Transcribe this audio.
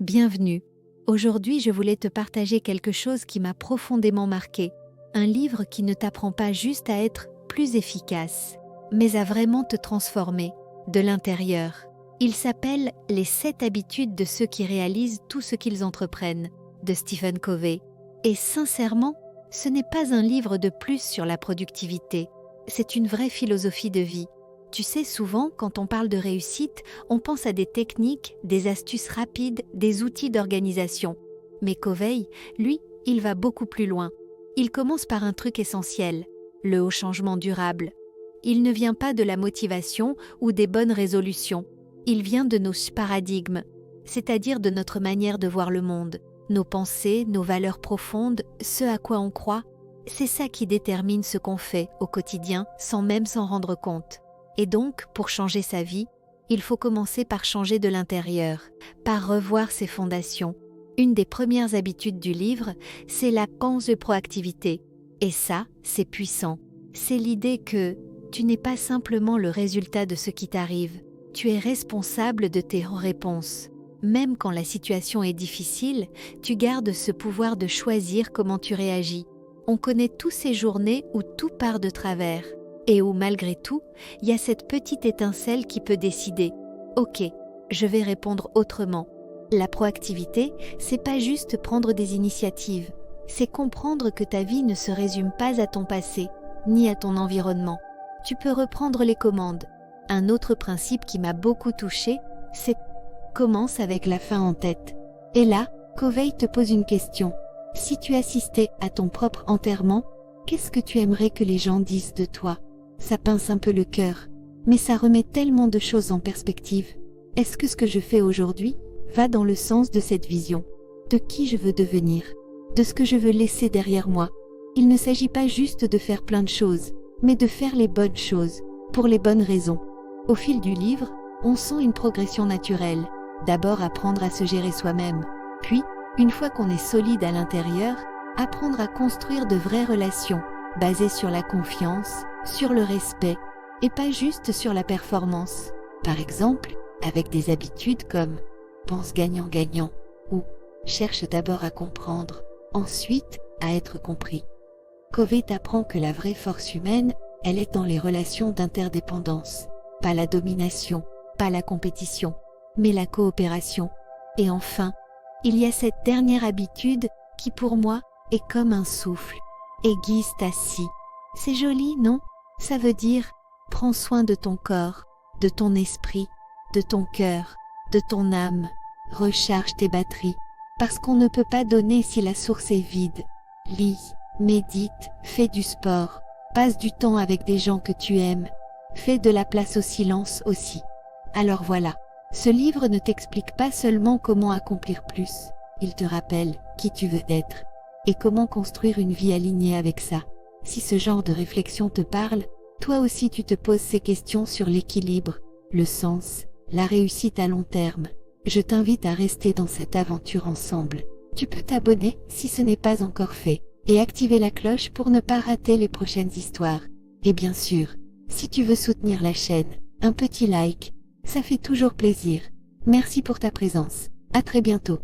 Bienvenue. Aujourd'hui, je voulais te partager quelque chose qui m'a profondément marqué. Un livre qui ne t'apprend pas juste à être plus efficace, mais à vraiment te transformer de l'intérieur. Il s'appelle « Les 7 habitudes de ceux qui réalisent tout ce qu'ils entreprennent » de Stephen Covey. Et sincèrement, ce n'est pas un livre de plus sur la productivité. C'est une vraie philosophie de vie. Tu sais, souvent, quand on parle de réussite, on pense à des techniques, des astuces rapides, des outils d'organisation. Mais Covey, lui, il va beaucoup plus loin. Il commence par un truc essentiel, le haut changement durable. Il ne vient pas de la motivation ou des bonnes résolutions. Il vient de nos paradigmes, c'est-à-dire de notre manière de voir le monde. Nos pensées, nos valeurs profondes, ce à quoi on croit, c'est ça qui détermine ce qu'on fait au quotidien sans même s'en rendre compte. Et donc, pour changer sa vie, il faut commencer par changer de l'intérieur, par revoir ses fondations. Une des premières habitudes du livre, c'est la pensée de proactivité. Et ça, c'est puissant. C'est l'idée que tu n'es pas simplement le résultat de ce qui t'arrive. Tu es responsable de tes réponses. Même quand la situation est difficile, tu gardes ce pouvoir de choisir comment tu réagis. On connaît tous ces journées où tout part de travers et où malgré tout, il y a cette petite étincelle qui peut décider « Ok, je vais répondre autrement ». La proactivité, c'est pas juste prendre des initiatives, c'est comprendre que ta vie ne se résume pas à ton passé, ni à ton environnement. Tu peux reprendre les commandes. Un autre principe qui m'a beaucoup touchée, c'est commence avec la fin en tête. Et là, Covey te pose une question. Si tu assistais à ton propre enterrement, qu'est-ce que tu aimerais que les gens disent de toi? Ça pince un peu le cœur, mais ça remet tellement de choses en perspective. Est-ce que ce que je fais aujourd'hui va dans le sens de cette vision? De qui je veux devenir? De ce que je veux laisser derrière moi? Il ne s'agit pas juste de faire plein de choses, mais de faire les bonnes choses, pour les bonnes raisons. Au fil du livre, on sent une progression naturelle. D'abord apprendre à se gérer soi-même, puis, une fois qu'on est solide à l'intérieur, apprendre à construire de vraies relations, basées sur la confiance, sur le respect, et pas juste sur la performance. Par exemple, avec des habitudes comme « pense gagnant-gagnant » ou « cherche d'abord à comprendre, ensuite à être compris ». Covey t'apprend que la vraie force humaine, elle est dans les relations d'interdépendance, pas la domination, pas la compétition, mais la coopération. Et enfin, il y a cette dernière habitude qui pour moi est comme un souffle. Aiguise ta scie. C'est joli, non? Ça veut dire prends soin de ton corps, de ton esprit, de ton cœur, de ton âme. Recharge tes batteries, parce qu'on ne peut pas donner si la source est vide. Lis, médite, fais du sport, passe du temps avec des gens que tu aimes. Fais de la place au silence aussi. Alors voilà. Ce livre ne t'explique pas seulement comment accomplir plus, il te rappelle qui tu veux être et comment construire une vie alignée avec ça. Si ce genre de réflexion te parle, toi aussi tu te poses ces questions sur l'équilibre, le sens, la réussite à long terme. Je t'invite à rester dans cette aventure ensemble. Tu peux t'abonner si ce n'est pas encore fait et activer la cloche pour ne pas rater les prochaines histoires. Et bien sûr, si tu veux soutenir la chaîne, un petit like, ça fait toujours plaisir. Merci pour ta présence. À très bientôt.